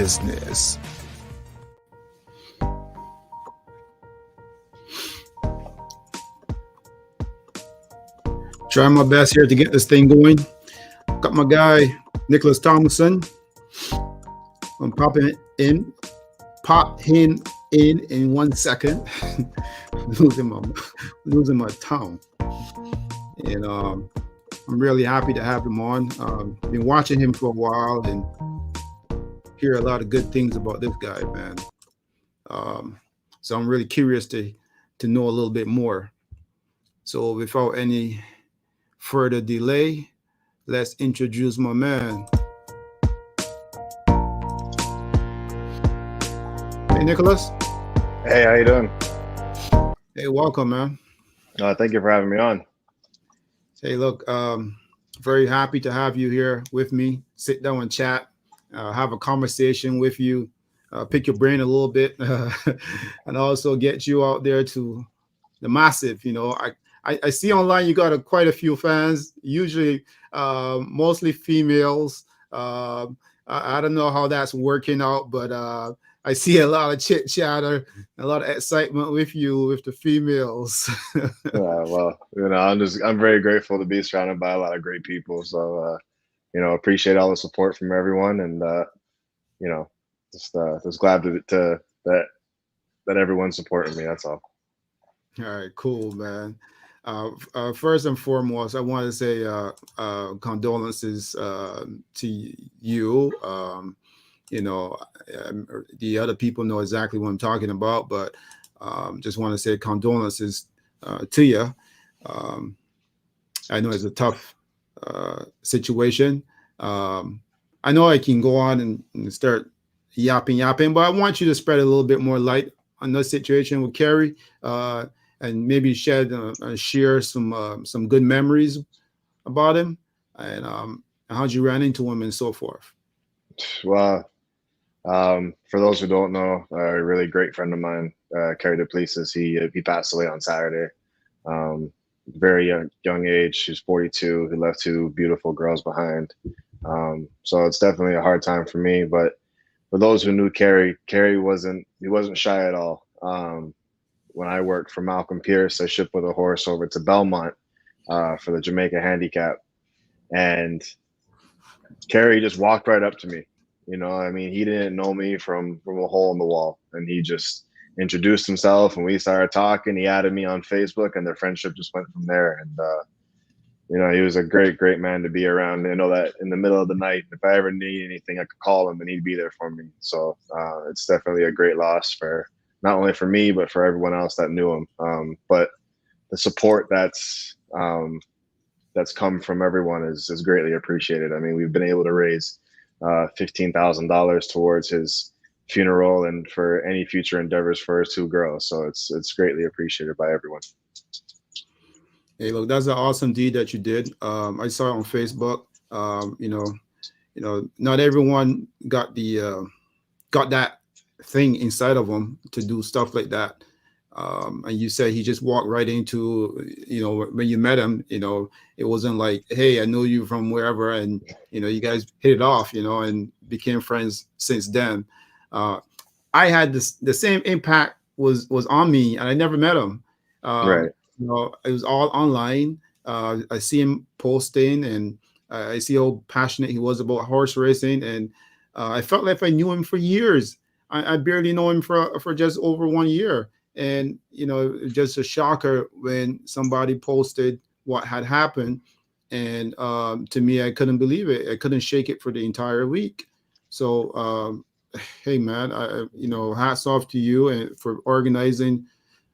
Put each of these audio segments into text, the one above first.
business. Trying my best here to get this thing going. Got my guy, Nicholas Tomlinson. I'm pop him in 1 second. losing my tongue. And I'm really happy to have him on. Been watching him for a while and hear a lot of good things about this guy, man. So I'm really curious to know a little bit more. So without any further delay, let's introduce my man. Hey, Nicholas. Hey, how you doing? Hey, welcome, man. Thank you for having me on. Hey, look, very happy to have you here with me. Sit down and chat, have a conversation with you, pick your brain a little bit, and also get you out there to the massive. You know, I see online you got quite a few fans, usually mostly females. I don't know how that's working out, but I see a lot of chit chatter, a lot of excitement with the females. Well, I'm very grateful to be surrounded by a lot of great people. So, appreciate all the support from everyone, and just glad that everyone's supporting me. That's all. All right, cool, man. First and foremost, I want to say condolences to you. The other people know exactly what I'm talking about, but just want to say condolences to you. I know it's a tough situation. I know I can go on and start yapping, but I want you to spread a little bit more light on the situation with Carrie, and maybe share some good memories about him, and how'd you ran into him and so forth. Well, for those who don't know, a really great friend of mine, Carrie Theis, he passed away on Saturday. Very young age. He was 42. He left two beautiful girls behind. So it's definitely a hard time for me. But for those who knew Carrie wasn't shy at all. When I worked for Malcolm Pierce, I shipped with a horse over to Belmont for the Jamaica Handicap, and Carrie just walked right up to me. He didn't know me from a hole in the wall, and he just introduced himself, and we started talking. He added me on Facebook, and their friendship just went from there. And he was a great man to be around. I know that in the middle of the night, if I ever need anything, I could call him, and he'd be there for me. So it's definitely a great loss for not only for me, but for everyone else that knew him. But the support that's come from everyone is greatly appreciated. I mean, we've been able to raise $15,000 towards his funeral and for any future endeavors for his two girls. So it's greatly appreciated by everyone. Hey, look, that's an awesome deed that you did. I saw it on Facebook. Not everyone got that thing inside of them to do stuff like that. And you said he just walked right into, when you met him, it wasn't like, hey, I know you from wherever, and you guys hit it off, and became friends since then. I had the same impact was on me, and I never met him. Right. It was all online. I see him posting, and I see how passionate he was about horse racing, and I felt like I knew him for years. I barely know him for just over 1 year. And, just a shocker when somebody posted what had happened. And to me, I couldn't believe it. I couldn't shake it for the entire week. So, hey, man, hats off to you and for organizing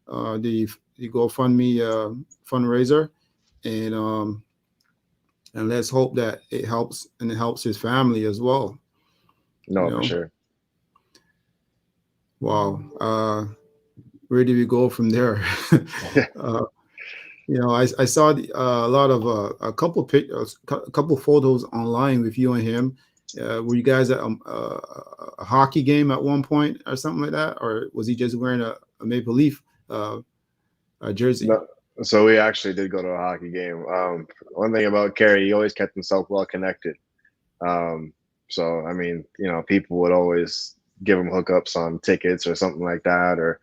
the GoFundMe fundraiser. And let's hope that it helps, and it helps his family as well. No, for sure. Wow. Where do we go from there? I saw a lot of a couple photos online with you and him. Were you guys at a hockey game at one point or something like that, or was he just wearing a Maple Leaf jersey? No, so we actually did go to a hockey game. One thing about Carrie, he always kept himself well connected. So I mean, people would always give him hookups on tickets or something like that, or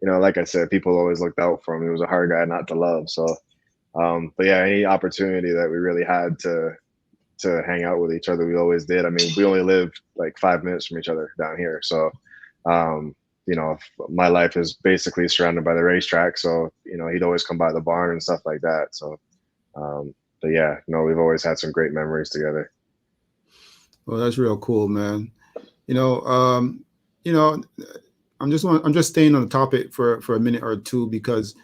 like I said, people always looked out for him. He was a hard guy not to love. So, but yeah, any opportunity that we really had to hang out with each other, we always did. I mean, we only lived like 5 minutes from each other down here, so um, my life is basically surrounded by the racetrack. So he'd always come by the barn and stuff like that. So, but yeah, no, we've always had some great memories together. Well, that's real cool, man. You know, you know, I'm just staying on the topic for a minute or two because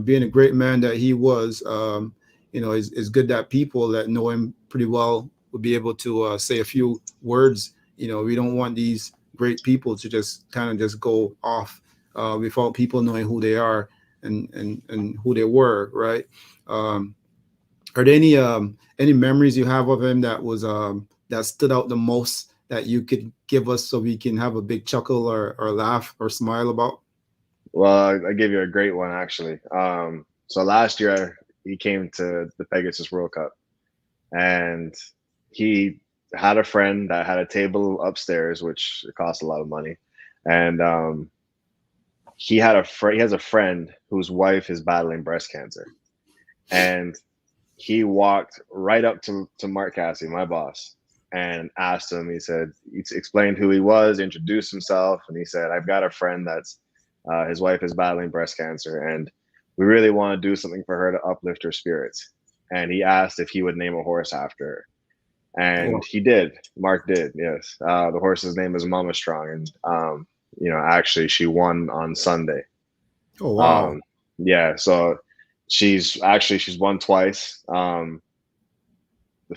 being a great man that he was, it's good that people that know him pretty well would be able to say a few words. We don't want these great people to just kind of just go off without people knowing who they are and who they were, right? Um, are there any memories you have of him that stood out the most that you could give us so we can have a big chuckle or laugh or smile about? Well, I give you a great one actually. So last year he came to the Pegasus World Cup, and he had a friend that had a table upstairs, which cost a lot of money, and he has a friend whose wife is battling breast cancer, and he walked right up to Mark Casse, my boss, and asked him. He explained who he was, introduced himself, and he said, "I've got a friend that's his wife is battling breast cancer, and we really want to do something for her to uplift her spirits." And he asked if he would name a horse after her, and Oh, he did. Mark did, yes. The horse's name is Mama Strong, and actually, she won on Sunday. oh wow. Um, yeah, so she's won twice. The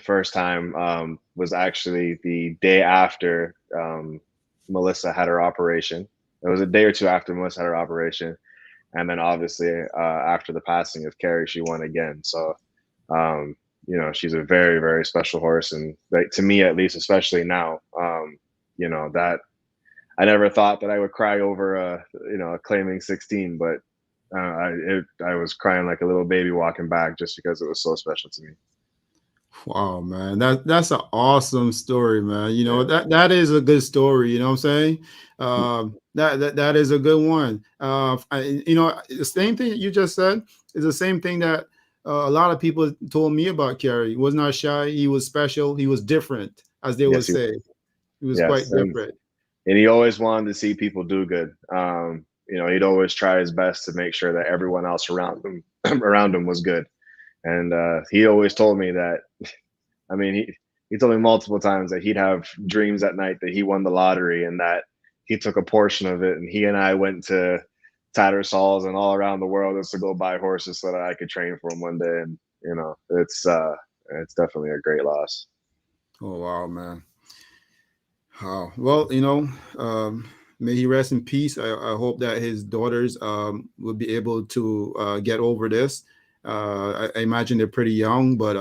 first time was actually the day after Melissa had her operation. It was a day or two after Melissa had her operation, and then obviously after the passing of Carrie, she won again. So she's a very very special horse, and like to me at least, especially now, that I never thought that I would cry over a claiming 16, but I was crying like a little baby walking back just because it was so special to me. Wow, man, that's an awesome story, man. Yeah. That is a good story. You know what I'm saying? That is a good one. The same thing that you just said is the same thing that a lot of people told me about Kerry. He was not shy. He was special. He was different, as they would Yes, say. He was yes, quite different. and he always wanted to see people do good. He'd always try his best to make sure that everyone else around him around him was good. And he always told me that. I mean, he told me multiple times that he'd have dreams at night that he won the lottery and that he took a portion of it, and he and I went to Tattersalls and all around the world just to go buy horses so that I could train for him one day. And it's definitely a great loss. Oh wow, man. Well, may he rest in peace. I hope that his daughters will be able to get over this. I imagine they're pretty young, but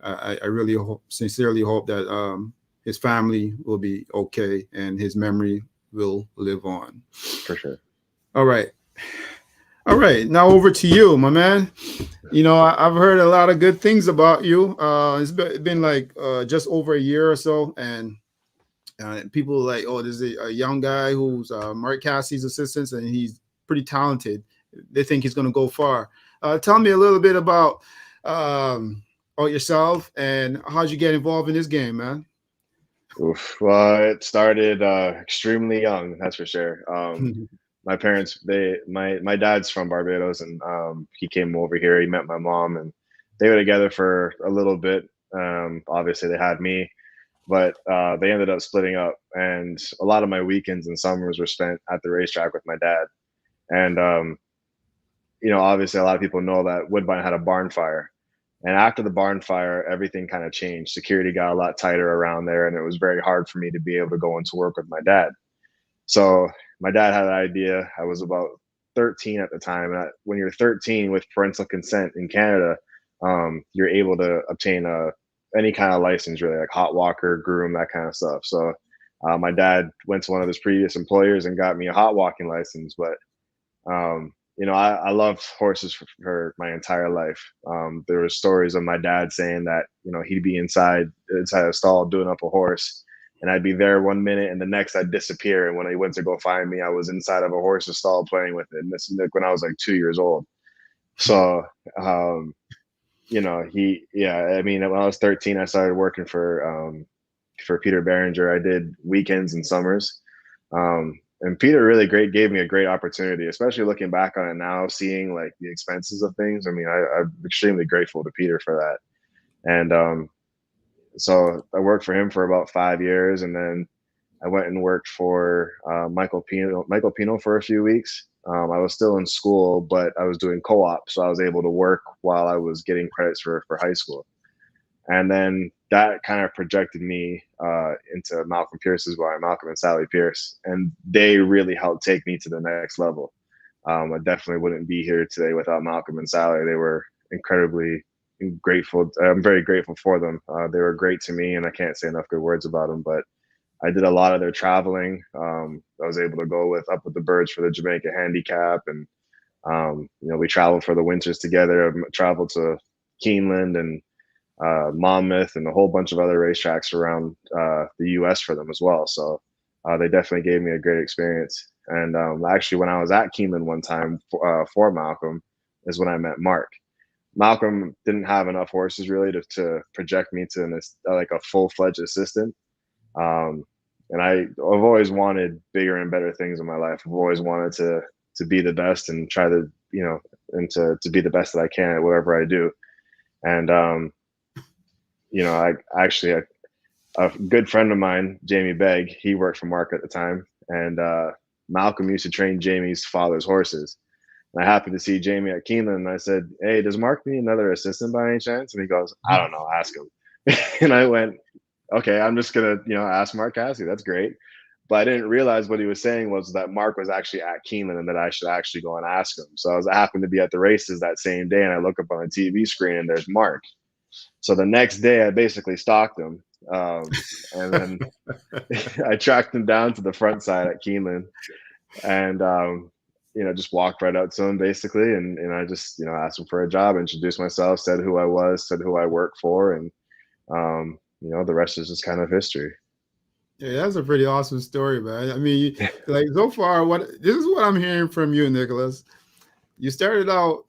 I really sincerely hope that his family will be okay and his memory will live on. For sure. All right. All right. Now over to you, my man. I've heard a lot of good things about you. It's been like just over a year or so, and people are like, oh, this is a young guy who's Mark Cassie's assistant, and he's pretty talented. They think he's going to go far. Tell me a little bit um, about yourself and how'd you get involved in this game, man? Oof. Well, it started extremely young, that's for sure. My parents, my dad's from Barbados, and he came over here. He met my mom, and they were together for a little bit. Obviously, they had me, but they ended up splitting up, and a lot of my weekends and summers were spent at the racetrack with my dad. And obviously, a lot of people know that Woodbine had a barn fire, and after the barn fire, everything kind of changed. Security got a lot tighter around there, and it was very hard for me to be able to go into work with my dad. So my dad had an idea. I was about 13 at the time. And when you're 13 with parental consent in Canada, you're able to obtain any kind of license, really, like hot walker, groom, that kind of stuff. So my dad went to one of his previous employers and got me a hot walking license. But I loved horses for my entire life. There were stories of my dad saying that he'd be inside a stall doing up a horse, and I'd be there 1 minute, and the next I'd disappear. And when he went to go find me, I was inside of a horse's stall playing with it. And this is like when I was like 2 years old. So, um, yeah. I mean, when I was 13, I started working for Peter Behringer. I did weekends and summers. And Peter really gave me a great opportunity, especially looking back on it now, seeing like the expenses of things. I mean, I'm extremely grateful to Peter for that. And so I worked for him for about 5 years, and then I went and worked for Michael Pino for a few weeks. I was still in school, but I was doing co-op, so I was able to work while I was getting credits for high school. And then that kind of projected me into Malcolm Pierce's bar, Malcolm and Sally Pierce, and they really helped take me to the next level. I definitely wouldn't be here today without Malcolm and Sally. They were incredibly grateful. I'm very grateful for them. They were great to me, and I can't say enough good words about them. But I did a lot of their traveling. I was able to go with Up with the Birds for the Jamaica Handicap, and we traveled for the winters together. I traveled to Keeneland and Monmouth and a whole bunch of other racetracks around the U.S. for them as well. So they definitely gave me a great experience. And actually, when I was at Keeneland one time for Malcolm, is when I met Mark. Malcolm didn't have enough horses really to project me to like a full-fledged assistant. And I've always wanted bigger and better things in my life. I've always wanted to be the best and try to, and to be the best that I can at whatever I do. And I actually a good friend of mine, Jamie Begg, he worked for Mark at the time, and Malcolm used to train Jamie's father's horses. And I happened to see Jamie at Keeneland, and I said, "Hey, does Mark need another assistant by any chance?" And he goes, "I don't know, ask him." And I went, "Okay, I'm just gonna, ask Mark Casse. That's great." But I didn't realize what he was saying was that Mark was actually at Keeneland and that I should actually go and ask him. So I happened to be at the races that same day, and I look up on the TV screen and there's Mark. So the next day, I basically stalked him, and then I tracked him down to the front side at Keeneland, and just walked right up to him basically, and I just asked him for a job, introduced myself, said who I was, said who I work for, and the rest is just kind of history. Yeah, that's a pretty awesome story, man. I mean, like so far, this is what I'm hearing from you, Nicholas. You started out,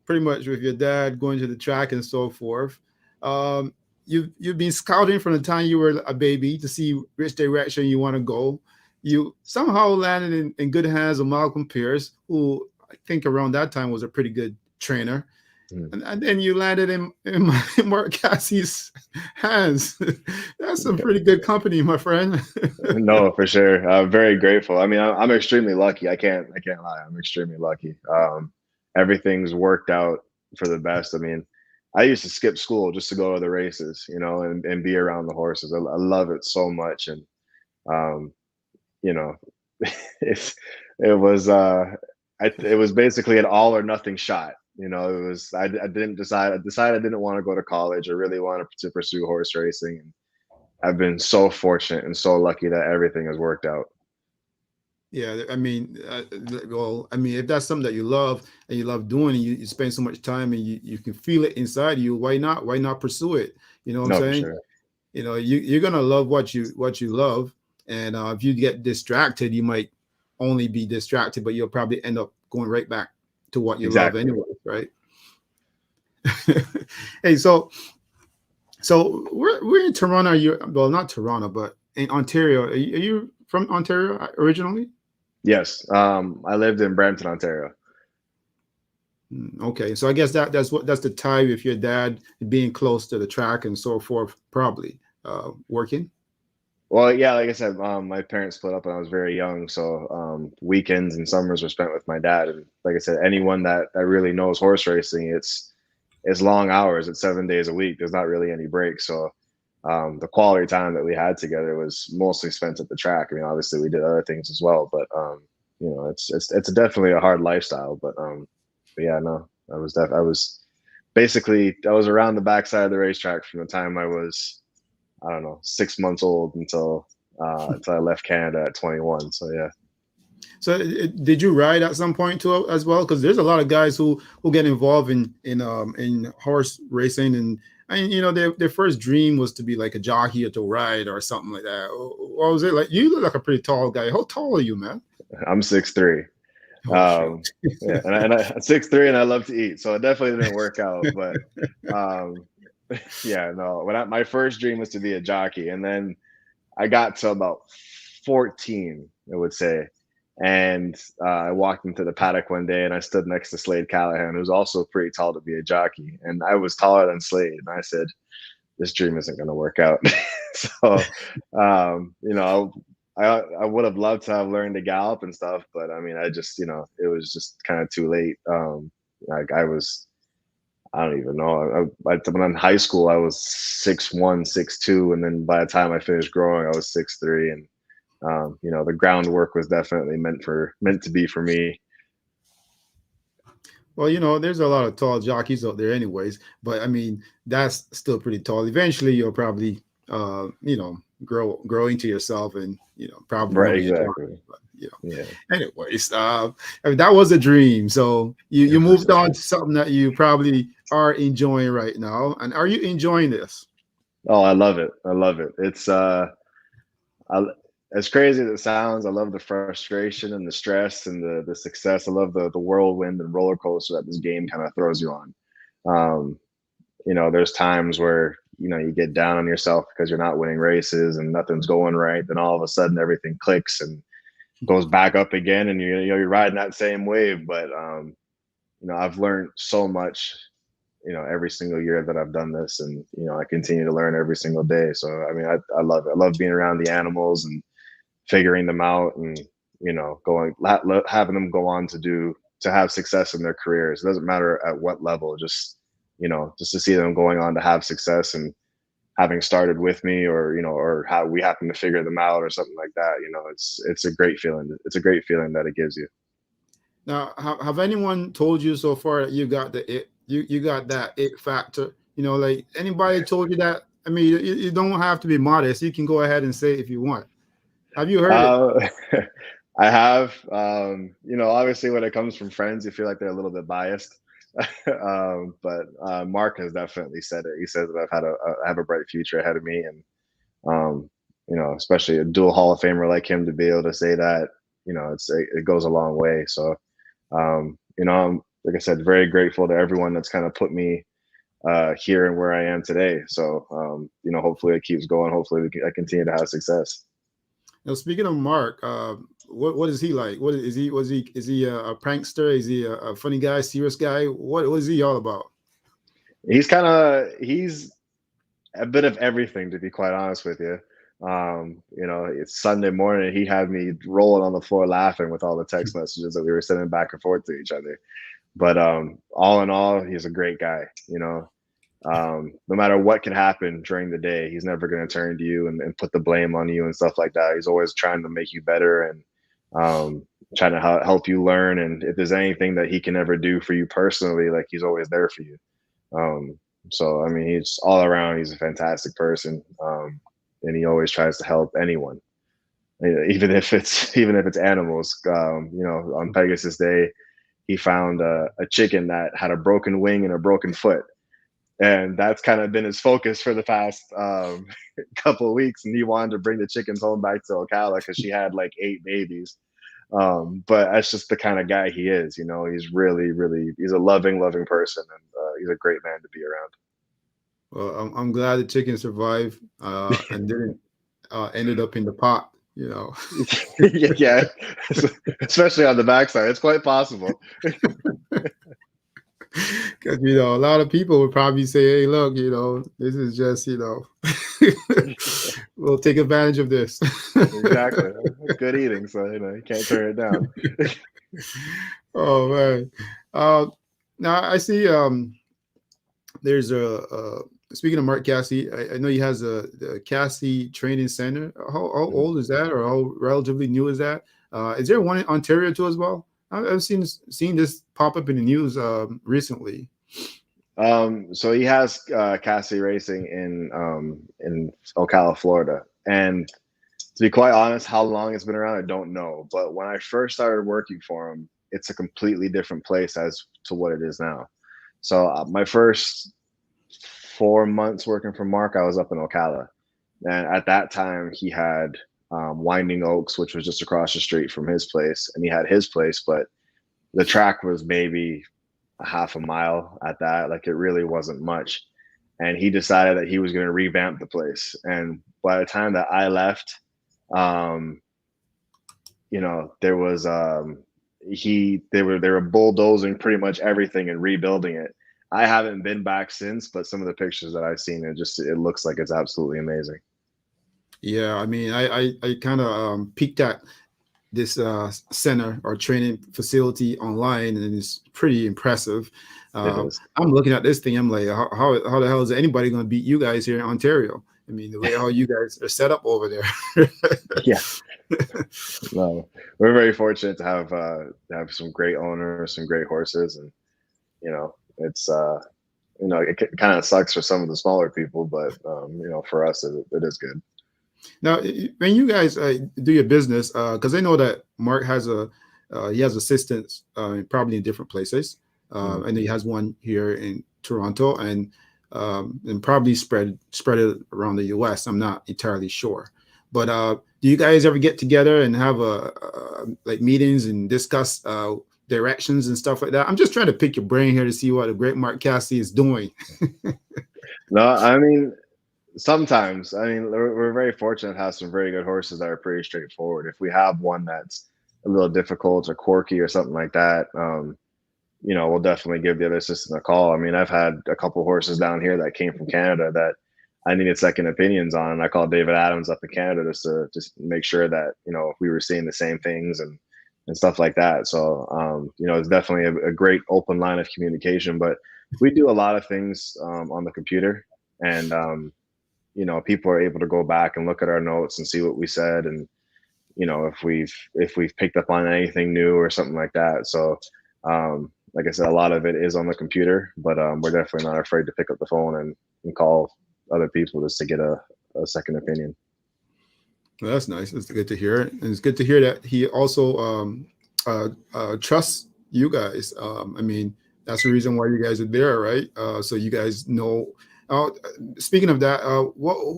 pretty much with your dad going to the track and so forth. You've been scouting from the time you were a baby to see which direction you want to go. You somehow landed in good hands of Malcolm Pierce, who I think around that time was a pretty good trainer. And then you landed in Mark Casse's hands. That's some pretty good company, my friend. No, for sure. I'm very grateful. I mean, I'm extremely lucky. I can't lie. I'm extremely lucky. Everything's worked out for the best. I mean, I used to skip school just to go to the races, and be around the horses. I love it so much. And, it, it was, it was basically an all or nothing shot. It was, I decided I didn't want to go to college. I really wanted to pursue horse racing. And I've been so fortunate and so lucky that everything has worked out. Yeah, I mean, if that's something that you love and you love doing, and you spend so much time and you can feel it inside you, why not? Why not pursue it? You know what I'm saying? Sure. You're gonna love what you love, and if you get distracted, you might only be distracted, but you'll probably end up going right back to what you love anyway, right? Hey, so we're in Toronto. Well, not Toronto, but in Ontario. Are you from Ontario originally? Yes. I lived in Brampton, Ontario. Okay, so I guess that's the tie with your dad being close to the track and so forth, probably working. Well, yeah, like I said, my parents split up when I was very young, so weekends and summers were spent with my dad. And like I said, anyone that really knows horse racing, it's long hours. It's 7 days a week. There's not really any breaks. So the quality time that we had together was mostly spent at the track. I mean, obviously we did other things as well, but it's definitely a hard lifestyle. But yeah, no, I was around the backside of the racetrack from the time I was, I don't know, 6 months old until I left Canada at 21. So yeah. So did you ride at some point too as well? Because there's a lot of guys who get involved in horse racing, and and their first dream was to be like a jockey or to ride or something like that. What was it like? You look like a pretty tall guy. How tall are you, man? I'm 6'3". Oh shoot. Yeah, I'm 6'3", and I love to eat, so it definitely didn't work out. But um, yeah, no. My first dream was to be a jockey, and then I got to about 14, I would say, and I walked into the paddock one day, and I stood next to Slade Callahan, who's also pretty tall to be a jockey, and I was taller than Slade, and I said, "This dream isn't going to work out." So, I would have loved to have learned to gallop and stuff, but I mean, I just, it was just kind of too late. Like I don't even know. When in high school, I was 6'1", 6'2", and then by the time I finished growing, I was 6'3", and the groundwork was definitely meant to be for me. Well, there's a lot of tall jockeys out there, anyways. But I mean, that's still pretty tall. Eventually, you'll probably, grow into yourself, and probably want Right, to be a jockey. exactly. But Yeah, anyways, I mean, that was a dream. So you moved on to something that you probably are enjoying right now. And are you enjoying this? oh, I love it. I love it. It's I, as crazy as it sounds, I love the frustration and the stress and the success. I love the whirlwind and roller coaster that this game kind of throws you on. Um, there's times where you get down on yourself because you're not winning races and nothing's going right. Then all of a sudden everything clicks and goes back up again, and you're riding that same wave. But I've learned so much. Every single year that I've done this, and I continue to learn every single day. So I mean, I love it. I love being around the animals and figuring them out, and having them go on to have success in their careers. It doesn't matter at what level, just to see them going on to have success and having started with me, or how we happen to figure them out or something like that. It's a great feeling. It's a great feeling that it gives you. Now, have anyone told you so far that you got the it? You got that it factor? Like anybody told you that? I mean, you don't have to be modest. You can go ahead and say it if you want. Have you heard it? Uh, I have, obviously when it comes from friends, you feel like they're a little bit biased. But Mark has definitely said it. He says that I have a bright future ahead of me, and especially a dual Hall of Famer like him to be able to say that, it goes a long way. So, I'm, like I said, very grateful to everyone that's kind of put me here and where I am today. So, hopefully it keeps going. Hopefully I continue to have success. Now, speaking of Mark, what is he like? What is he? Is he a prankster? Is he a funny guy, serious guy? What is he all about? He's a bit of everything, to be quite honest with you. It's Sunday morning. He had me rolling on the floor laughing with all the text messages that we were sending back and forth to each other. But all in all, he's a great guy. No matter what can happen during the day, he's never going to turn to you and put the blame on you and stuff like that. He's always trying to make you better, and trying to help you learn. And if there's anything that he can ever do for you personally, like, he's always there for you. So I mean, he's all around. He's a fantastic person, and he always tries to help anyone, even if it's animals. On Pegasus Day, he found a chicken that had a broken wing and a broken foot, and that's kind of been his focus for the past couple of weeks. And he wanted to bring the chickens home back to Ocala because she had like 8 babies. But that's just the kind of guy he is. He's really, really, he's a loving person, and he's a great man to be around. Well, I'm glad the chicken survived and didn't ended up in the pot. Yeah, especially on the backside, it's quite possible. Because a lot of people would probably say, "Hey, look, this is just, we'll take advantage of this." Exactly, it's good eating, so you can't turn it down. Oh man. Now I see. There's speaking of Mark Casse, I know he has the Casse Training Center. How old is that, or how relatively new is that? Is there one in Ontario too as well? I've seen this pop up in the news recently. So he has Casse Racing in Ocala, Florida, and to be quite honest, how long it's been around, I don't know. But when I first started working for him, it's a completely different place as to what it is now. So my first 4 months working for Mark, I was up in Ocala, and at that time he had Winding Oaks, which was just across the street from his place, and he had his place, but the track was maybe a half a mile at that. Like it really wasn't much. And he decided that he was going to revamp the place. And by the time that I left, um, there was they were bulldozing pretty much everything and rebuilding it. I haven't been back since, but some of the pictures that I've seen, it looks like it's absolutely amazing. Yeah, I mean, I kind of peeked at this center or training facility online, and it's pretty impressive. It is. I'm looking at this thing. I'm like, how the hell is anybody going to beat you guys here in Ontario? I mean, the way how you guys are set up over there. Yeah. No, we're very fortunate to have some great owners, some great horses, and it's it kind of sucks for some of the smaller people, but for us it is good. Now, when you guys do your business, because I know that Mark has he has assistants probably in different places. I know he has one here in Toronto, and probably spread it around the U.S. I'm not entirely sure, but do you guys ever get together and have like meetings and discuss directions and stuff like that? I'm just trying to pick your brain here to see what the great Mark Casse is doing. No, I mean, sometimes. I mean, we're very fortunate to have some very good horses that are pretty straightforward. If we have one that's a little difficult or quirky or something like that, we'll definitely give the other assistant a call. I mean, I've had a couple horses down here that came from Canada that I needed second opinions on, and I called David Adams up in Canada just make sure that we were seeing the same things and stuff like that. So it's definitely a great open line of communication. But we do a lot of things on the computer, and people are able to go back and look at our notes and see what we said, and if we've picked up on anything new or something like that. So like I said, a lot of it is on the computer, but we're definitely not afraid to pick up the phone and call other people just to get a second opinion. Well, that's nice. It's good to hear, and it's good to hear that he also trusts you guys. I mean, that's the reason why you guys are there, right? So you guys know. Speaking of that,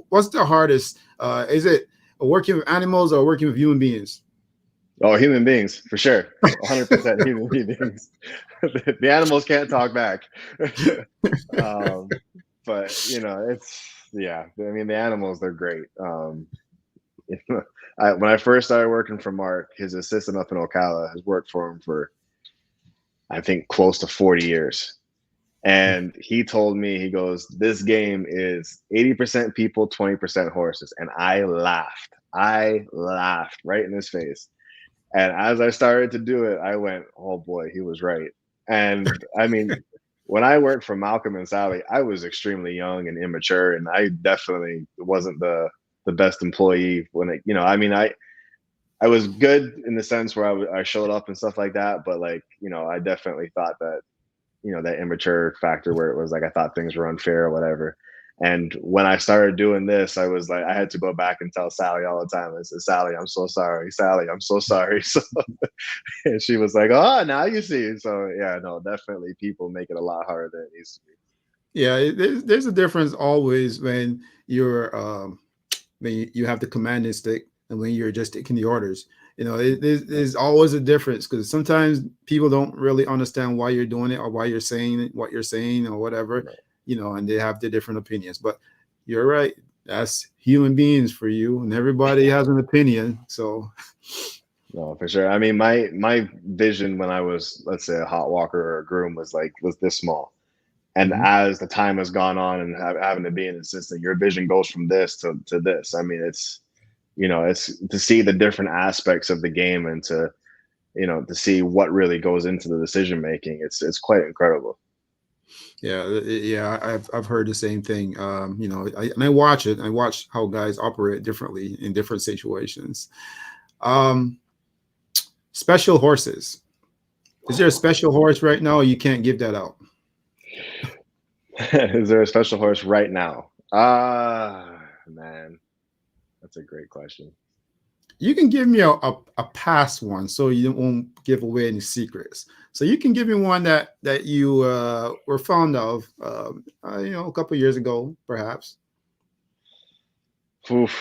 what's the hardest? Is it working with animals or working with human beings? Oh, human beings, for sure. 100% human beings. The animals can't talk back. But, I mean, the animals, they're great. When I first started working for Mark, his assistant up in Ocala has worked for him for, I think, close to 40 years. And he told me, he goes, this game is 80% people, 20% horses. And I laughed right in his face. And as I started to do it, I went, oh boy, he was right. And I mean, when I worked for Malcolm and Sally, I was extremely young and immature, and I definitely wasn't the best employee I was good in the sense where I showed up and stuff like that. But I definitely thought that, that immature factor where it was like, I thought things were unfair or whatever. And when I started doing this, I was like, I had to go back and tell Sally all the time. I said, Sally, I'm so sorry. Sally, I'm so sorry. So, and she was like, oh, now you see. So yeah, no, definitely people make it a lot harder than it needs to be. Yeah, there's a difference always when you have the commanding stick and when you're just taking the orders. There's always a difference because sometimes people don't really understand why you're doing it or why you're saying what you're saying or whatever. Right. And they have their different opinions. But you're right. That's human beings for you, and everybody has an opinion. So, no, for sure. I mean, my vision when I was, let's say, a hot walker or a groom was this small. And as the time has gone on and having to be an assistant, your vision goes from this to this. I mean, it's to see the different aspects of the game and to see what really goes into the decision making. It's quite incredible. Yeah. I've heard the same thing. I watch it. I watch how guys operate differently in different situations. Special horses. Is there a special horse right now, or you can't give that out? Is there a special horse right now? Man, that's a great question. You can give me a past one, so you won't give away any secrets. So you can give me one that you were fond of, a couple years ago, perhaps. Oof.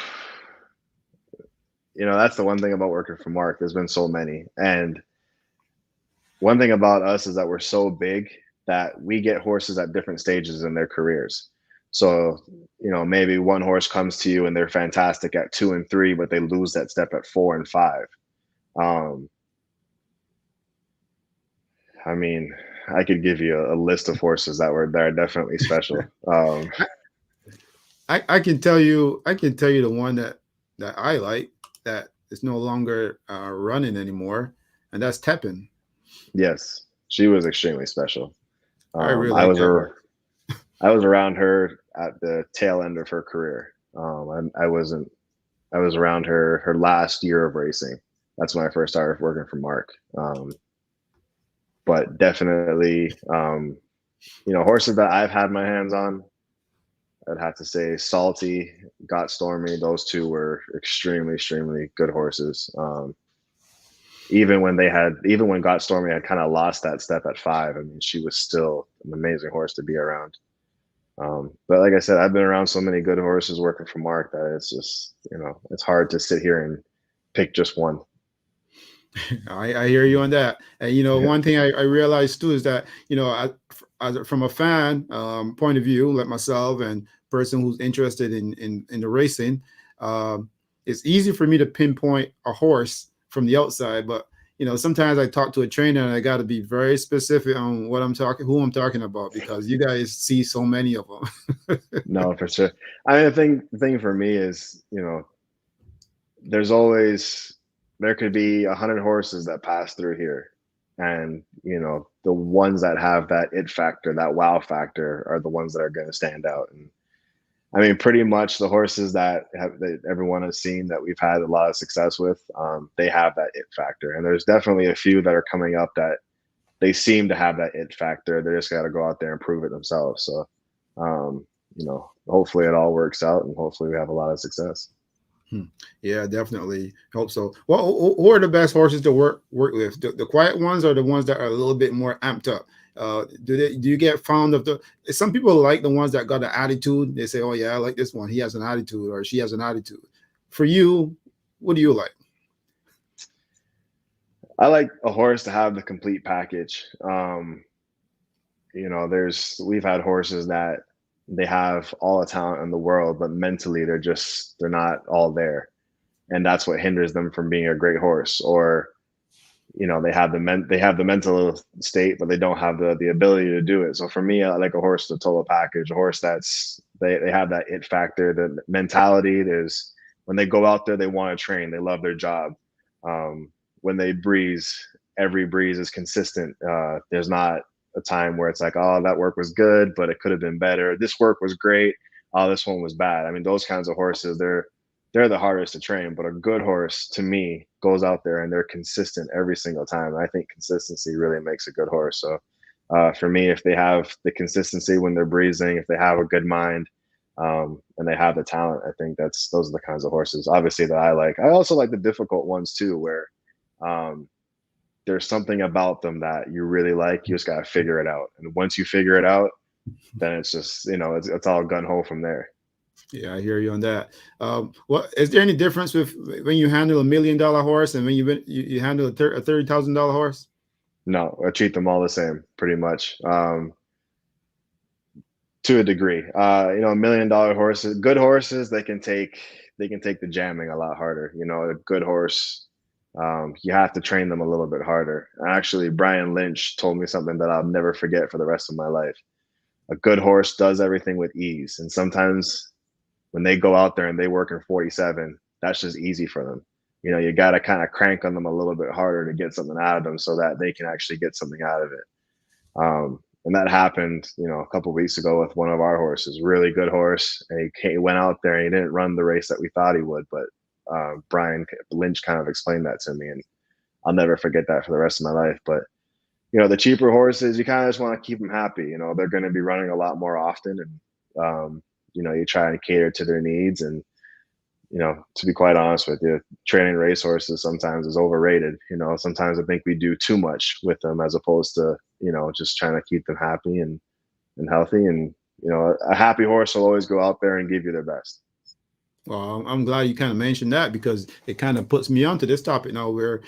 That's the one thing about working for Mark. There's been so many. And one thing about us is that we're so big that we get horses at different stages in their careers. So, maybe one horse comes to you and they're fantastic at 2 and 3, but they lose that step at 4 and 5. Um, I mean, I could give you a list of horses that are definitely special. I can tell you the one that I like that is no longer running anymore, and that's Tepin. Yes, she was extremely special. I Um, really I like was that a, horse. I was around her at the tail end of her career. I wasn't. I was around her last year of racing. That's when I first started working for Mark. But definitely, horses that I've had my hands on, I'd have to say Salty, Got Stormy. Those two were extremely, extremely good horses. Even when Got Stormy had kind of lost that step at 5, I mean, she was still an amazing horse to be around. But like I said, I've been around so many good horses working for Mark that it's just, it's hard to sit here and pick just one. I hear you on that. And one thing I realized too is that from a fan point of view, like myself and person who's interested in the racing, um, it's easy for me to pinpoint a horse from the outside, but sometimes I talk to a trainer and I got to be very specific on who I'm talking about, because you guys see so many of them. No, for sure. I mean, the thing for me is, there's always there could be 100 horses that pass through here, and the ones that have that it factor, that wow factor, are the ones that are going to stand out. And I mean, pretty much the horses that everyone has seen that we've had a lot of success with, they have that it factor. And there's definitely a few that are coming up that they seem to have that it factor. They just got to go out there and prove it themselves. So, hopefully it all works out, and hopefully we have a lot of success. Hmm. Yeah, definitely hope so. Well, who are the best horses to work with? The quiet ones, or the ones that are a little bit more amped up? Do you get fond of the? Some people like the ones that got an attitude. They say, "Oh yeah, I like this one. He has an attitude, or she has an attitude." For you, what do you like? I like a horse to have the complete package. We've had horses that they have all the talent in the world, but mentally they're not all there, and that's what hinders them from being a great horse. Or they have the mental state, but they don't have the ability to do it. So for me, I like a horse the total package, a horse that's they have that it factor, the mentality. There's When they go out there, they want to train, they love their job. When they breeze, every breeze is consistent. There's not a time where it's like, oh, that work was good, but it could have been better. This work was great. Oh, this one was bad. I mean, those kinds of horses, they're the hardest to train. But a good horse, to me, goes out there and they're consistent every single time. And I think consistency really makes a good horse. So for me, if they have the consistency when they're breezing, if they have a good mind, and they have the talent, I think those are the kinds of horses, obviously, that I like. I also like the difficult ones too, where um, there's something about them that you really like. You just got to figure it out. And once you figure it out, then it's just, it's all gun ho from there. Yeah, I hear you on that. What is there any difference with when you handle $1 million horse and when you handle a $30,000 horse? No, I treat them all the same, pretty much. To a degree. $1 million horses, good horses, they can take the jamming a lot harder. A good horse, you have to train them a little bit harder. Actually, Brian Lynch told me something that I'll never forget for the rest of my life. A good horse does everything with ease, and sometimes when they go out there and they work in 47, that's just easy for them. You got to kind of crank on them a little bit harder to get something out of them so that they can actually get something out of it. And that happened, a couple of weeks ago with one of our horses, really good horse. And he went out there and he didn't run the race that we thought he would, but Brian Lynch kind of explained that to me, and I'll never forget that for the rest of my life. But the cheaper horses, you kind of just want to keep them happy. They're going to be running a lot more often, and you try and cater to their needs. And to be quite honest with you, training racehorses sometimes is overrated. Sometimes I think we do too much with them as opposed to, just trying to keep them happy and healthy. And, a happy horse will always go out there and give you their best. Well, I'm glad you kind of mentioned that because it kind of puts me onto this topic now where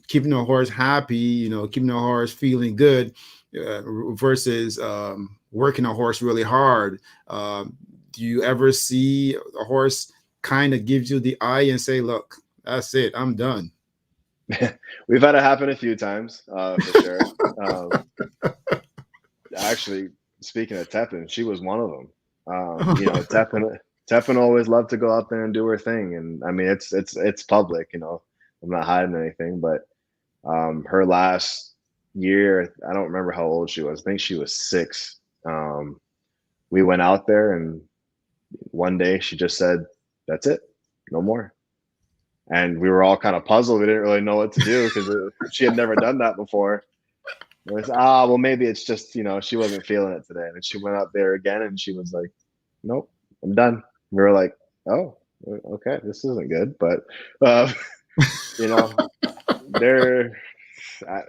keeping a horse happy, keeping a horse feeling good versus working a horse really hard. Do you ever see a horse kind of gives you the eye and say, "Look, that's it, I'm done." We've had it happen a few times, for sure. Um, Actually, speaking of Teppan, she was one of them. Teppan always loved to go out there and do her thing, and I mean, it's public. I'm not hiding anything, but her last year, I don't remember how old she was. I think she was 6. We went out there, and one day she just said, "That's it, no more." And we were all kind of puzzled. We didn't really know what to do because she had never done that before. It was, well, maybe it's just, she wasn't feeling it today. And she went out there again and she was like, "Nope, I'm done." We were like, "Oh, okay, this isn't good." But, you know, there, I,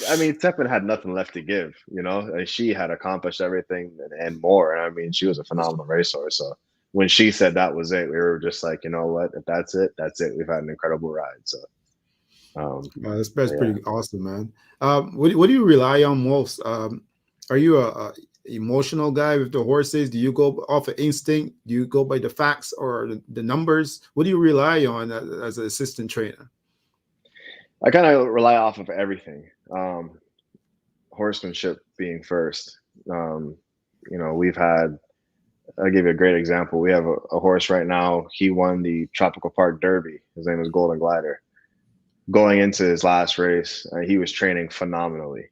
I mean, Teppan had nothing left to give, she had accomplished everything and more. And I mean, she was a phenomenal racehorse. So when she said that was it, we were just like, you know what, if that's it, that's it. We've had an incredible ride. So, That's yeah. pretty awesome, man. What do you rely on most? Are you a emotional guy with the horses? Do you go off of instinct? Do you go by the facts or the numbers? What do you rely on as an assistant trainer? I kind of rely off of everything. Horsemanship being first. We've had, I'll give you a great example. We have a horse right now. He won the Tropical Park Derby. His name is Golden Glider. Going into his last race, he was training phenomenally,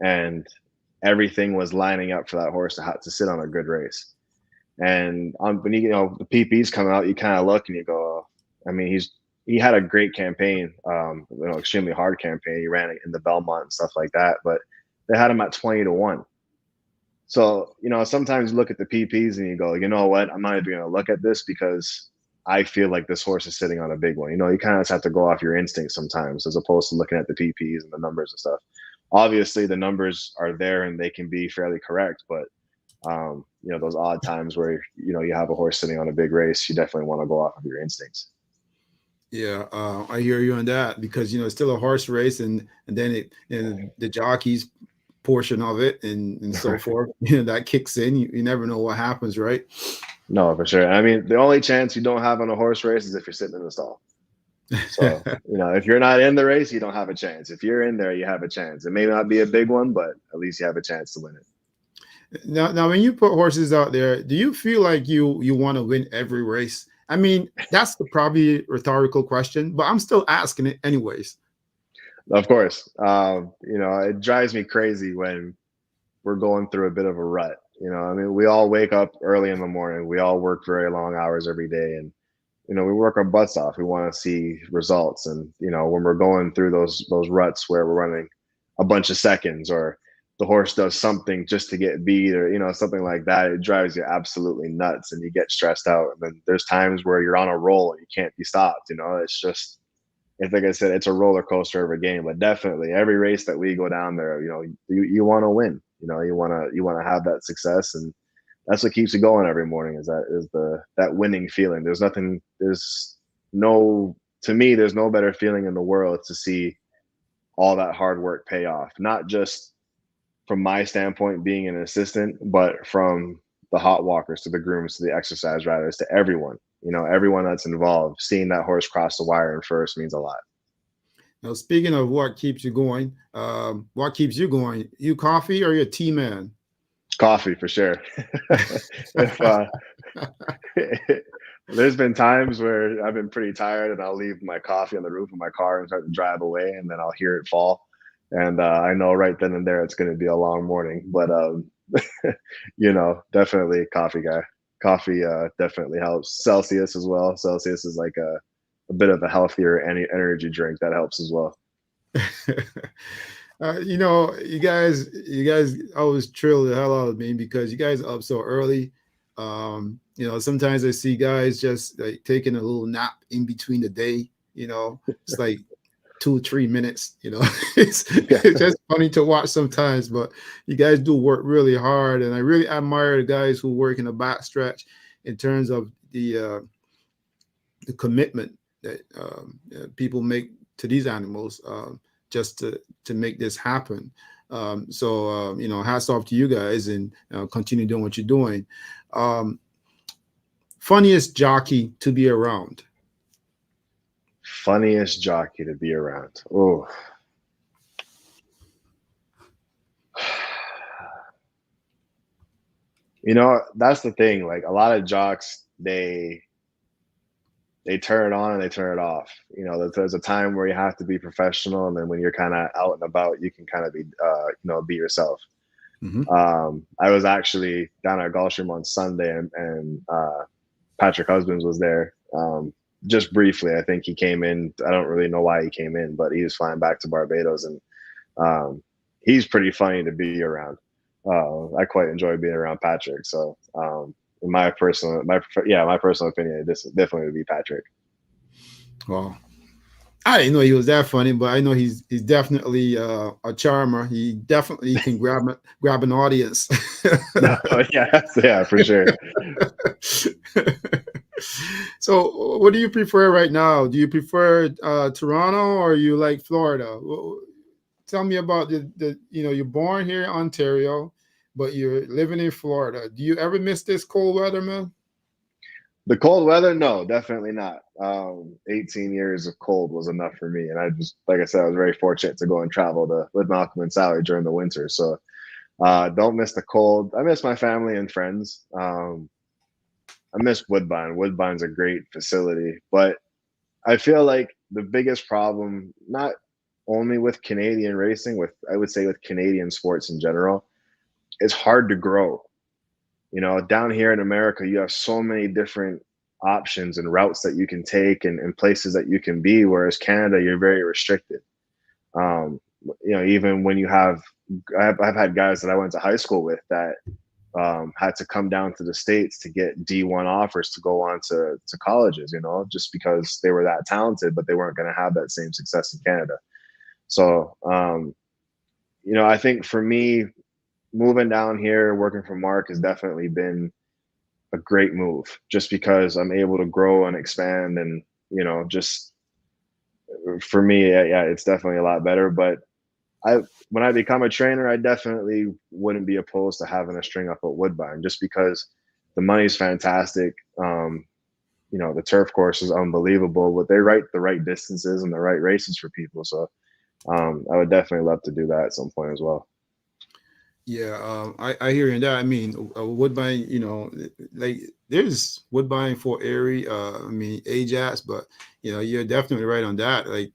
and everything was lining up for that horse to sit on a good race. And when the PP's come out, you kind of look and you go, I mean, he had a great campaign, extremely hard campaign. He ran it in the Belmont and stuff like that, but they had him at 20-1. So, sometimes you look at the PPs and you go, you know what, I'm not even going to look at this because I feel like this horse is sitting on a big one. You kind of just have to go off your instincts sometimes as opposed to looking at the PPs and the numbers and stuff. Obviously, the numbers are there and they can be fairly correct, but those odd times where you have a horse sitting on a big race, you definitely want to go off of your instincts. Yeah, I hear you on that because it's still a horse race, and then and the jockeys portion of it and so forth. That kicks in. You never know what happens, right? No, for sure. I mean, the only chance you don't have on a horse race is if you're sitting in the stall. So, if you're not in the race, you don't have a chance. If you're in there, you have a chance. It may not be a big one, but at least you have a chance to win it. Now, when you put horses out there, do you feel like you want to win every race? I mean, that's the probably rhetorical question, but I'm still asking it anyways. Of course. It drives me crazy when we're going through a bit of a rut. I mean, we all wake up early in the morning. We all work very long hours every day. And, we work our butts off. We want to see results. And, when we're going through those ruts where we're running a bunch of seconds or the horse does something just to get beat or, something like that, it drives you absolutely nuts and you get stressed out. And then there's times where you're on a roll and you can't be stopped. It's just, like I said, it's a roller coaster of a game, but definitely every race that we go down there, you want to win, you want to have that success. And that's what keeps you going every morning is that winning feeling. To me, there's no better feeling in the world to see all that hard work pay off, not just from my standpoint being an assistant, but from the hot walkers to the grooms to the exercise riders to everyone. Everyone that's involved, seeing that horse cross the wire in first means a lot. Now, speaking of what keeps you going, you coffee or you a tea man? Coffee for sure. If there's been times where I've been pretty tired and I'll leave my coffee on the roof of my car and start to drive away, and then I'll hear it fall, and I know right then and there it's going to be a long morning. But definitely coffee guy. Coffee definitely helps. Celsius as well. Celsius is like a bit of a healthier energy drink that helps as well. You guys always thrill the hell out of me because you guys are up so early. Sometimes I see guys just like taking a little nap in between the day. It's like 2 3 minutes. it's Yeah. it's just funny to watch sometimes. But you guys do work really hard, and I really admire the guys who work in the backstretch in terms of the commitment that people make to these animals, just to make this happen. Hats off to you guys, and continue doing what you're doing. Um, Funniest jockey to be around? Funniest jockey to be around. Oh, that's the thing. Like a lot of jocks, they turn it on and they turn it off. There's a time where you have to be professional, and then when you're kind of out and about, you can kind of be, be yourself. Mm-hmm. I was actually down at Gulfstream on Sunday, and Patrick Husbands was there. Just briefly, I think he came in. I don't really know why he came in, but he was flying back to Barbados, and he's pretty funny to be around. I quite enjoy being around Patrick. So, in my personal opinion, this definitely would be Patrick. Well, I didn't know he was that funny, but I know he's definitely a charmer. He definitely can grab an audience. Yeah, yeah, for sure. So, what do you prefer right now? Do you prefer Toronto, or you like Florida? Tell me about you're born here in Ontario, but you're living in Florida. Do you ever miss this cold weather, man? The cold weather, no, definitely not. 18 years of cold was enough for me, and like I said, I was very fortunate to go and travel with Malcolm and Sally during the winter. So, don't miss the cold. I miss my family and friends. I miss Woodbine. Woodbine's a great facility, but I feel like the biggest problem, not only with Canadian racing, I would say with Canadian sports in general, it's hard to grow. Down here in America, you have so many different options and routes that you can take, and places that you can be, whereas Canada, you're very restricted. Even when I've had guys that I went to high school with that had to come down to the States to get D1 offers to go on to colleges, just because they were that talented, but they weren't going to have that same success in Canada. So, I think for me, moving down here, working for Mark has definitely been a great move, just because I'm able to grow and expand, and just for me, yeah, it's definitely a lot better. But when I become a trainer, I definitely wouldn't be opposed to having a string up at Woodbine, just because the money's fantastic. The turf course is unbelievable, but they write the right distances and the right races for people. So I would definitely love to do that at some point as well. Yeah, I hear you in that. I mean, Woodbine, like there's Woodbine for Erie, I mean Ajax, but you're definitely right on that. Like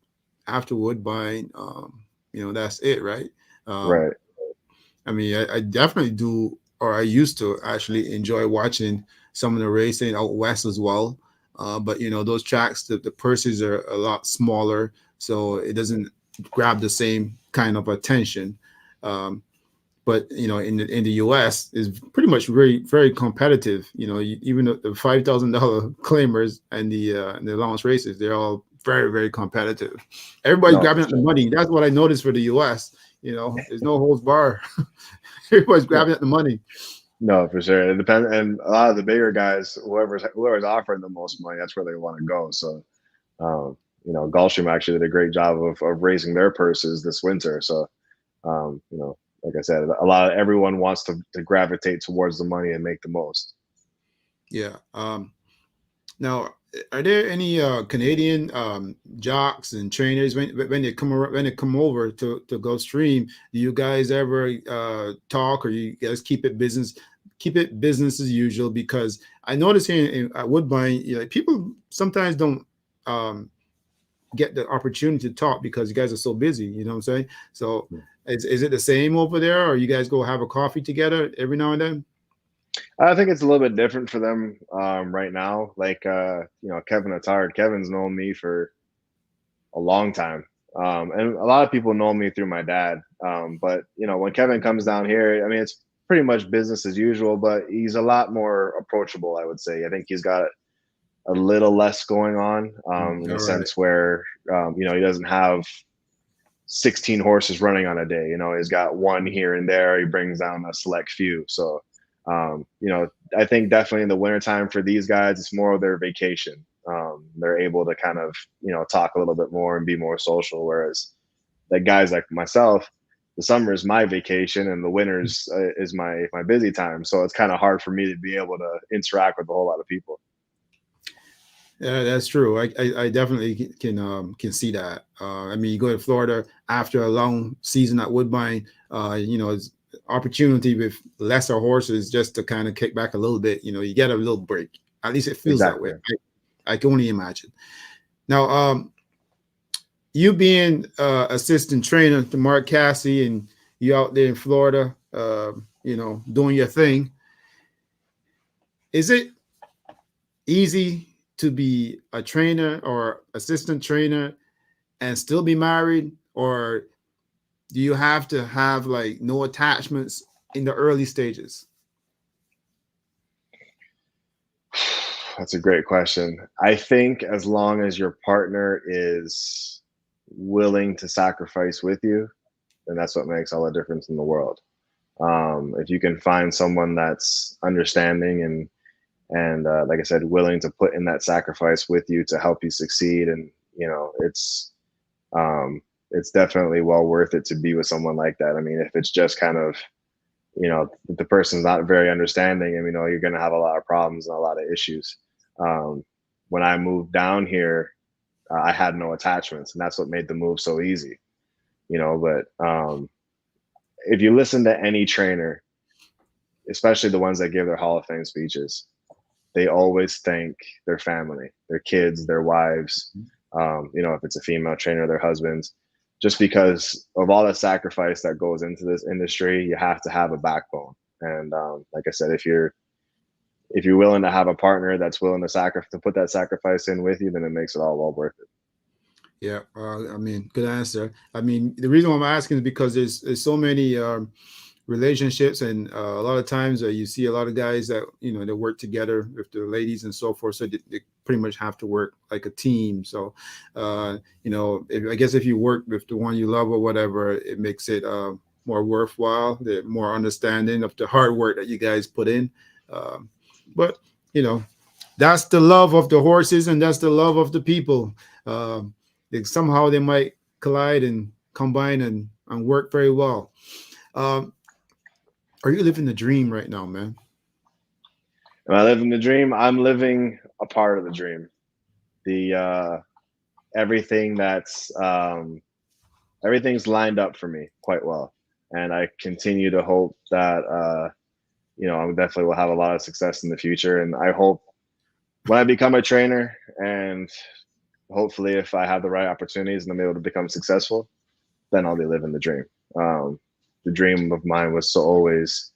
after Woodbine, that's it, right? Um, Right. I mean, I definitely do, or I used to actually enjoy watching some of the racing out west as well. But those tracks, the purses are a lot smaller, so it doesn't grab the same kind of attention. Um, but in the U.S. is pretty much very very competitive. Even the $5,000 claimers and the allowance races, they're all very very competitive. Everybody's No, for grabbing at the sure. money. That's what I noticed for the U.S. There's no holds bar. Everybody's No, grabbing at the money. no, for sure. It depends, and a lot of the bigger guys, whoever's offering the most money, that's where they want to go. So, Gulfstream actually did a great job of raising their purses this winter. So, like I said, everyone wants to gravitate towards the money and make the most. Yeah. Now, are there any Canadian jocks and trainers when they come over to Gulfstream? Do you guys ever talk, or you guys keep it business as usual? Because I notice here at Woodbine, people sometimes don't um, get the opportunity to talk because you guys are so busy. You know what I'm saying? So, is it the same over there, or you guys go have a coffee together every now and then? I think it's a little bit different for them right now. Like Kevin Attard. Kevin's known me for a long time, and a lot of people know me through my dad. But when Kevin comes down here, I mean, pretty much business as usual, but he's a lot more approachable, I would say. I think he's got a little less going on, in the All right. sense where, he doesn't have 16 horses running on a day. He's got one here and there. He brings down a select few. So, I think definitely in the wintertime for these guys, it's more of their vacation. They're able to kind of, talk a little bit more and be more social. Whereas like guys like myself, the summer is my vacation and the winters is my busy time. So it's kind of hard for me to be able to interact with a whole lot of people. Yeah, that's true. I definitely can see that. I mean, you go to Florida after a long season at Woodbine, it's opportunity with lesser horses just to kind of kick back a little bit. You get a little break. At least it feels that way. Exactly. I can only imagine. Now, you being assistant trainer to Mark Casse and you out there in Florida, doing your thing. Is it easy to be a trainer or assistant trainer and still be married, or do you have to have like no attachments in the early stages? That's a great question. I think as long as your partner is willing to sacrifice with you, then that's what makes all the difference in the world. If you can find someone that's understanding and like I said, willing to put in that sacrifice with you to help you succeed, and it's definitely well worth it to be with someone like that. I mean, if it's just kind of, the person's not very understanding, and you're going to have a lot of problems and a lot of issues. Um, when I moved down here, I had no attachments, and that's what made the move so easy. But if you listen to any trainer, especially the ones that give their Hall of Fame speeches, they always thank their family, their kids, their wives. If it's a female trainer, their husbands, just because of all the sacrifice that goes into this industry. You have to have a backbone. And like I said, if you're willing to have a partner that's willing to put that sacrifice in with you, then it makes it all well worth it. Yeah, I mean, good answer. I mean, the reason why I'm asking is because there's so many relationships, and a lot of times you see a lot of guys that they work together with the ladies and so forth, so they pretty much have to work like a team. So I guess if you work with the one you love or whatever, it makes it more worthwhile. They're more understanding of the hard work that you guys put in. But you know that's the love of the horses, and that's the love of the people. Somehow they might collide and combine and work very well. um, are you living the dream right now, man? Am I living the dream? I'm living a part of the dream. The everything that's everything's lined up for me quite well, and I continue to hope that I definitely will have a lot of success in the future. And I hope when I become a trainer, and hopefully if I have the right opportunities and I'm able to become successful, then I'll be living the dream. Um, the dream of mine was to always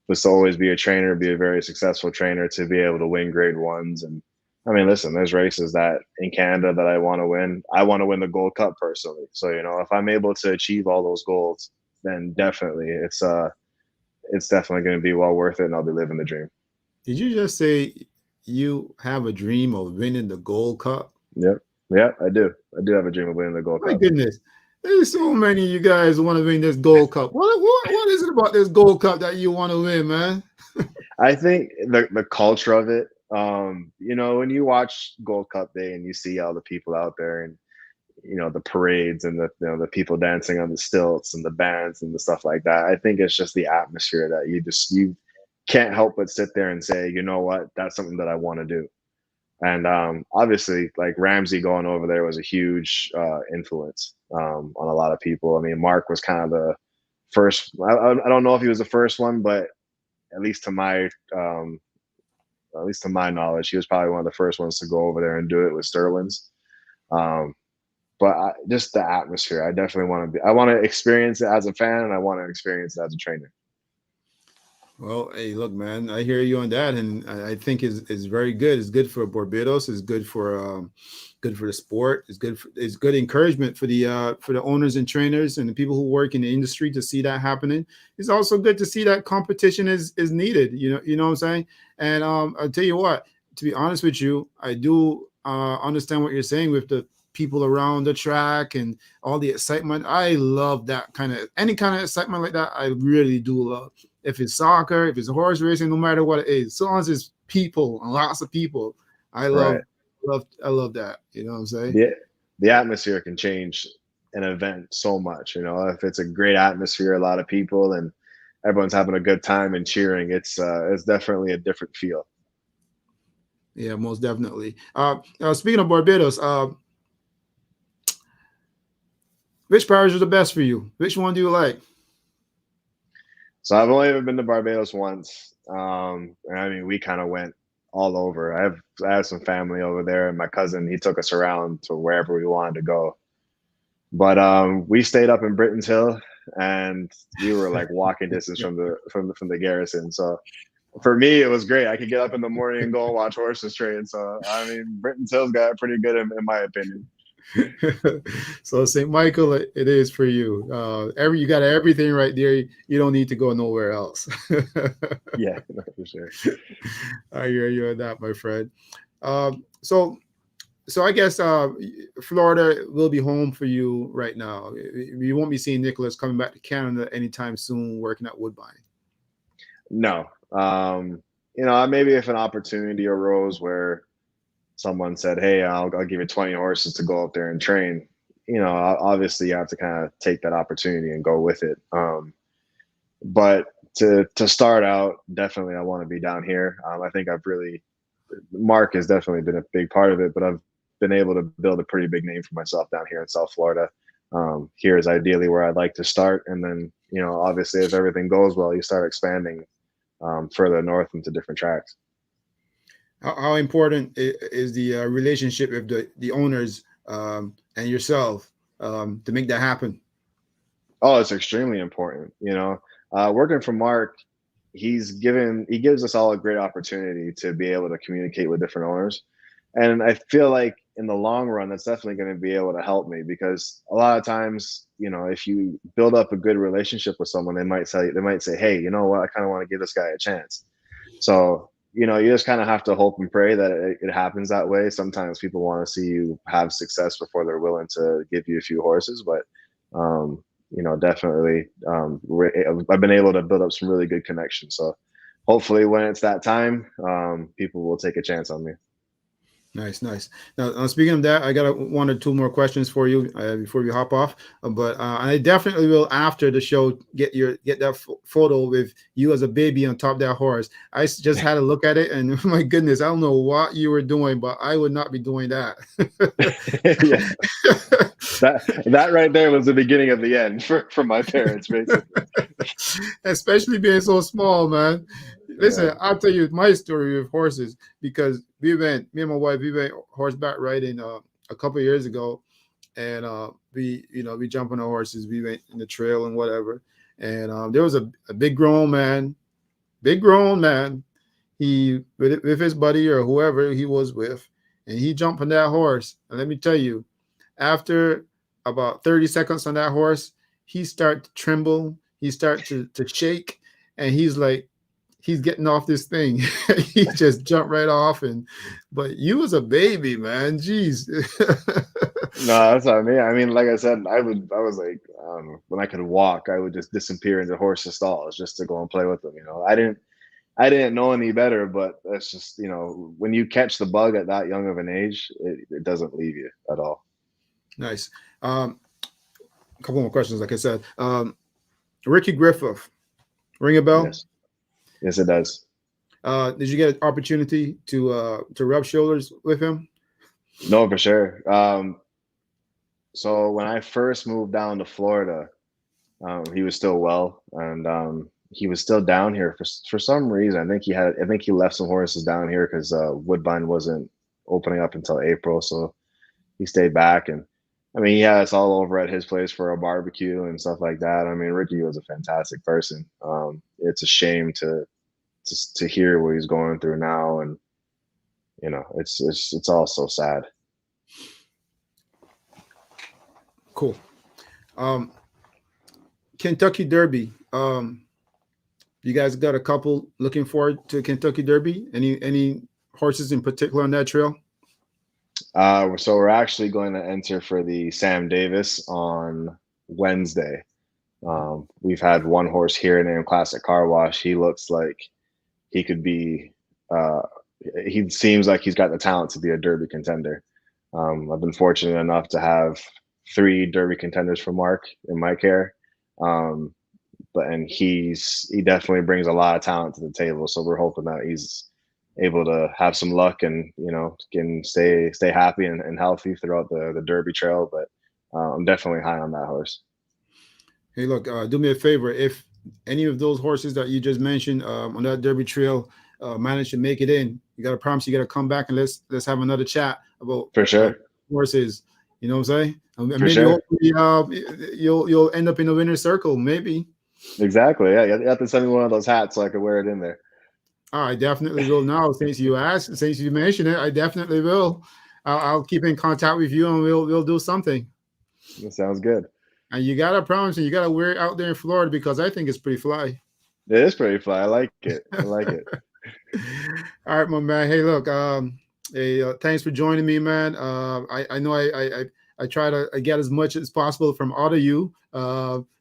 be a trainer, be a very successful trainer, to be able to win grade ones. And I mean, listen, there's races that in Canada that I want to win. I want to win the Gold Cup personally. So, if I'm able to achieve all those goals, then definitely it's definitely going to be well worth it, and I'll be living the dream. Did you just say you have a dream of winning the Gold Cup? Yep. Yeah, I do. I do have a dream of winning the Gold My Cup. goodness, there's so many of you guys who want to win this Gold Cup. What is it about this Gold Cup that you want to win, man? I think the culture of it, when you watch Gold Cup Day and you see all the people out there, and the parades and the people dancing on the stilts and the bands and the stuff like that. I think it's just the atmosphere that you can't help but sit there and say, you know what, that's something that I want to do. And obviously, like Ramsey going over there was a huge influence on a lot of people. I mean, Mark was kind of the first. I don't know if he was the first one, but at least to my knowledge, he was probably one of the first ones to go over there and do it with Sterling's. Um, but just the atmosphere, I definitely want to be. I want to experience it as a fan, and I want to experience it as a trainer. Well, hey, look, man, I hear you on that, and I think is very good. It's good for Barbados. It's good for the sport. It's good encouragement for the owners and trainers and the people who work in the industry to see that happening. It's also good to see that competition is needed. You know what I'm saying? And I'll tell you what. To be honest with you, I do understand what you're saying with the people around the track and all the excitement. I love that kind of any kind of excitement like that. I really do love if it's soccer, if it's horse racing, no matter what it is, so long as it's people and lots of people, Right. I love that. You know what I'm saying? the the atmosphere can change an event so much. If it's a great atmosphere, a lot of people, and everyone's having a good time and cheering, it's definitely a different feel. Yeah, most definitely. Speaking of Barbados, which parish is the best for you? Which one do you like? So I've only ever been to Barbados once. And I mean, we kind of went all over. I have some family over there, and my cousin, he took us around to wherever we wanted to go. But we stayed up in Britain's Hill, and we were like walking distance from the garrison. So for me, it was great. I could get up in the morning and go and watch horses train. So I mean, Britain's Hill's got it pretty good in my opinion. So St. Michael, it is for you. You got everything right there. You don't need to go nowhere else. Yeah, for sure. I hear you on that, my friend. So I guess Florida will be home for you right now. You won't be seeing Nicholas coming back to Canada anytime soon, working at Woodbine. No, maybe if an opportunity arose where someone said, "Hey, I'll give you 20 horses to go up there and train," obviously you have to kind of take that opportunity and go with it. But to start out, definitely I want to be down here. I think Mark has definitely been a big part of it, but I've been able to build a pretty big name for myself down here in South Florida. Here is ideally where I'd like to start, and then obviously if everything goes well, you start expanding further north into different tracks. How important is the relationship with the owners and yourself to make that happen? Oh, it's extremely important. Working for Mark, he gives us all a great opportunity to be able to communicate with different owners, and I feel like in the long run, that's definitely going to be able to help me because a lot of times, if you build up a good relationship with someone, they might say, "Hey, you know what? I kind of want to give this guy a chance." So you just kind of have to hope and pray that it happens that way. Sometimes people want to see you have success before they're willing to give you a few horses, but definitely, I've been able to build up some really good connections. So hopefully, when it's that time, people will take a chance on me. Nice, nice. Now, speaking of that, I got one or two more questions for you before we hop off. But I definitely will after the show get that photo with you as a baby on top of that horse. Just had a look at it, and my goodness, I don't know what you were doing, but I would not be doing that. Yeah, that right there was the beginning of the end for my parents, basically. Especially being so small, man. Yeah. Listen, I'll tell you my story with horses because me and my wife, we went horseback riding a couple of years ago, and we jump on our horses, we went in the trail and whatever, and there was a big grown man, he with his buddy or whoever he was with, and he jumped on that horse, and let me tell you, after about 30 seconds on that horse, he started to tremble, he started to shake, and he's getting off this thing. He just jumped right off, but you was a baby, man. Jeez. No, that's not me. I mean, like I said, I was like, when I could walk, I would just disappear into horses' stalls just to go and play with them. I didn't know any better, but that's just, when you catch the bug at that young of an age, it doesn't leave you at all. Nice. A couple more questions, like I said. Ricky Griffith, ring a bell? Yes, yes, it does. Did you get an opportunity to rub shoulders with him? No, for sure. So when I first moved down to Florida, he was still well, and he was still down here for some reason. I think he left some horses down here because Woodbine wasn't opening up until April, so he stayed back. And I mean, he had us all over at his place for a barbecue and stuff like that. I mean, Ricky was a fantastic person. It's a shame to hear what he's going through now, and it's all so sad. Cool. Kentucky Derby. You guys got a couple looking forward to Kentucky Derby? Any horses in particular on that trail? So we're actually going to enter for the Sam Davis on Wednesday. We've had one horse here named Classic Car Wash. He looks like he could be. He seems like he's got the talent to be a Derby contender. I've been fortunate enough to have 3 Derby contenders for Mark in my care. And he definitely brings a lot of talent to the table. So we're hoping that he's able to have some luck and can stay happy and healthy throughout the Derby trail. But I'm definitely high on that horse. Hey, look, do me a favor. If any of those horses that you just mentioned on that Derby trail manage to make it in, you got to promise you got to come back and let's have another chat about For sure. Horses. You know what I'm saying? And maybe sure. hopefully, you'll end up in the winner's circle. Maybe. Exactly. Yeah, you have to send me one of those hats so I can wear it in there. I definitely will now. Since you mentioned it, I definitely will. I'll keep in contact with you, and we'll do something. That sounds good. And you gotta promise me you gotta wear it out there in Florida because I think it's pretty fly. It is pretty fly. I like it. All right, my man. Hey, look. Hey, thanks for joining me, man. I know I try to get as much as possible from all of you.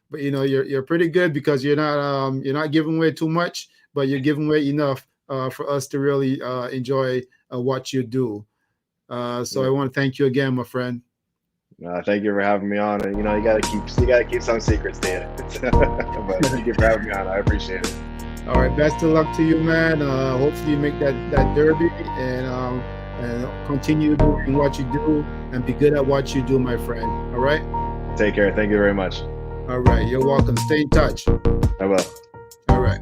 But you're pretty good because you're not giving away too much, but you're giving away enough for us to really enjoy what you do. So I want to thank you again, my friend. Thank you for having me on. And you gotta keep some secrets, Dan. But thank you for having me on. I appreciate it. All right, best of luck to you, man. Hopefully you make that Derby and continue doing what you do and be good at what you do, my friend. All right. Take care. Thank you very much. All right, you're welcome. Stay in touch. I will. All right.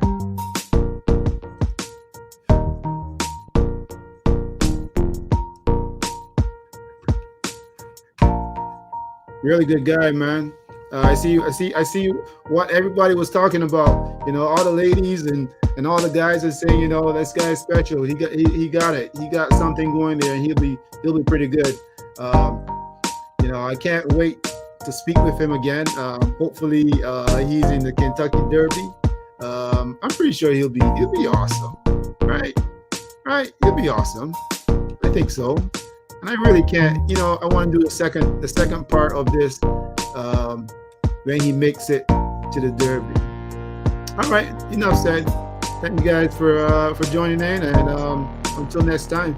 Really good guy, man. I see what everybody was talking about. All the ladies and all the guys are saying, this guy's special. He got it. He got something going there, and he'll be pretty good. I can't wait to speak with him again. Hopefully he's in the Kentucky Derby. I'm pretty sure he'll be awesome. Right? He'll be awesome. I think so. And I really can't, I want to do the second part of this when he makes it to the Derby. All right, enough said. Thank you guys for joining in, and until next time.